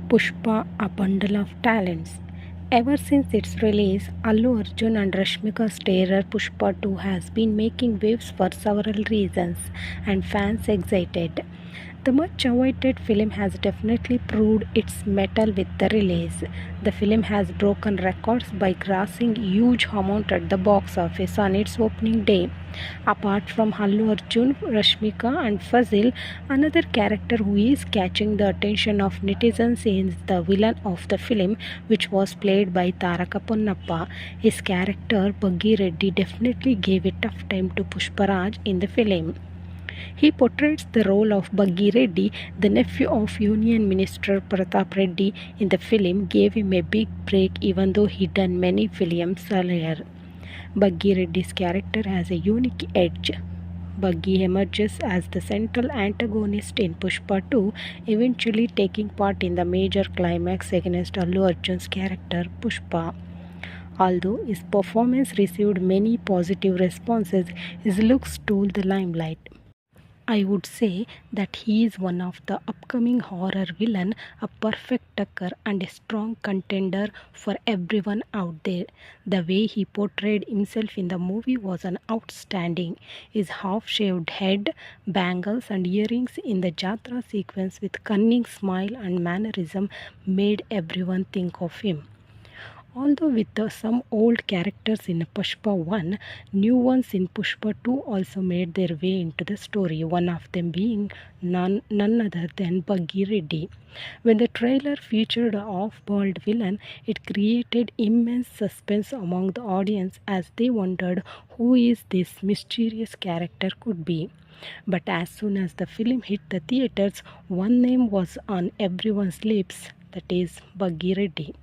Pushpa, a bundle of talents. Ever since its release, Allu Arjun and Rashmika's terror Pushpa 2 has been making waves for several reasons and fans excited. The much awaited film has definitely proved its mettle with the release. The film has broken records by grossing huge amount at the box office on its opening day. Apart from Allu Arjun, Rashmika and Fazil, another character who is catching the attention of netizens is the villain of the film, which was played by Taraka Ponnappa. His character Buggy Reddy definitely gave a tough time to Pushparaj in the film. He portrays the role of Buggy Reddy, the nephew of Union Minister Pratap Reddy in the film, gave him a big break even though he'd done many films earlier. Buggy Reddy's character has a unique edge. Buggy emerges as the central antagonist in Pushpa 2, eventually taking part in the major climax against Allu Arjun's character Pushpa. Although his performance received many positive responses, his looks stole the limelight. I would say that he is one of the upcoming horror villain, a perfect tucker and a strong contender for everyone out there. The way he portrayed himself in the movie was an outstanding. His half-shaved head, bangles and earrings in the Jatra sequence with cunning smile and mannerism made everyone think of him. Although with some old characters in Pushpa 1, new ones in Pushpa 2 also made their way into the story, one of them being none other than Buggy Reddy. When the trailer featured an off-bald villain, it created immense suspense among the audience as they wondered who is this mysterious character could be. But as soon as the film hit the theaters, one name was on everyone's lips, that is Buggy Reddy.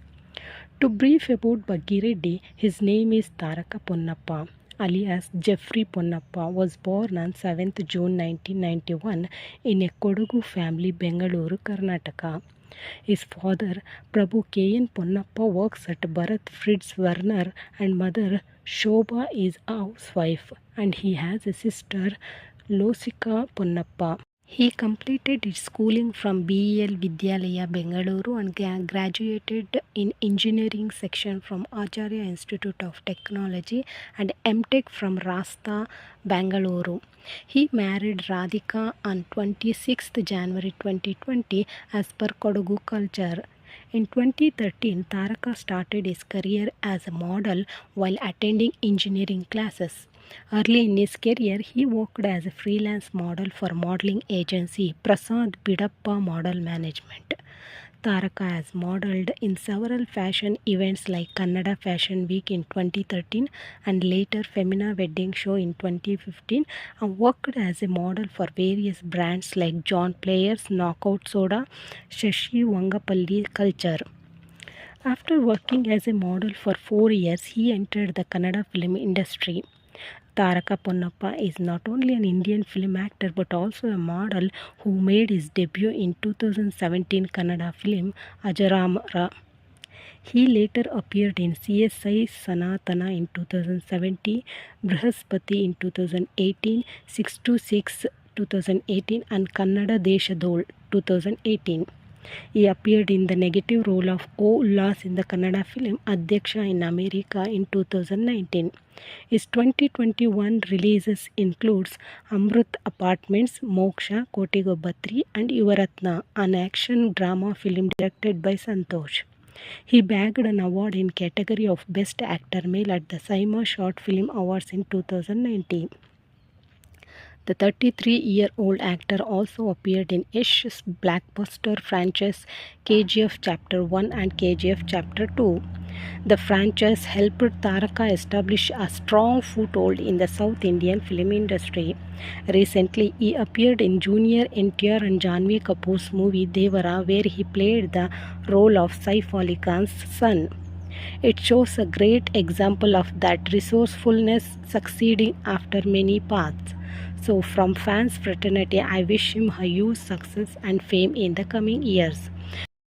To brief about Buggy Reddy, his name is Taraka Ponnappa, alias Jeffrey Ponnappa, was born on 7th June 1991 in a Kodagu family, Bengaluru, Karnataka. His father, Prabhu K.N. Ponnappa, works at Bharat Fritz Werner and mother, Shobha, is a housewife, and he has a sister, Losika Ponnappa. He completed his schooling from BEL Vidyalaya, Bengaluru and graduated in engineering section from Acharya Institute of Technology and MTech from Rasta, Bengaluru. He married Radhika on 26th January 2020 as per Kodagu culture. In 2013, Taraka started his career as a model while attending engineering classes. Early in his career, he worked as a freelance model for modeling agency Prasad Bidappa Model Management. Taraka has modeled in several fashion events like Kannada Fashion Week in 2013 and later Femina Wedding Show in 2015 and worked as a model for various brands like John Players, Knockout Soda, Shashi Wangapalli Culture. After working as a model for 4 years, he entered the Kannada film industry. Taraka Ponnappa is not only an Indian film actor but also a model who made his debut in 2017 Kannada film Ajaramara. He later appeared in CSI Sanatana in 2017, Brihaspati in 2018, 626 2018 and Kannada Deshadol 2018. He appeared in the negative role of O. Ullas in the Kannada film Adhyaksha in America in 2019. His 2021 releases includes Amrut Apartments, Moksha, Kotigobba 3 and Yuvaratna, an action drama film directed by Santosh. He bagged an award in category of Best Actor Male at the Saima Short Film Awards in 2019. The 33-year-old actor also appeared in Yash's blockbuster franchise KGF Chapter 1 and KGF Chapter 2. The franchise helped Taraka establish a strong foothold in the South Indian film industry. Recently, he appeared in Junior NTR and Janhvi Kapoor's movie Devara, where he played the role of Saif Ali Khan's son. It shows a great example of that resourcefulness succeeding after many paths. So from fans fraternity, I wish him a huge success and fame in the coming years.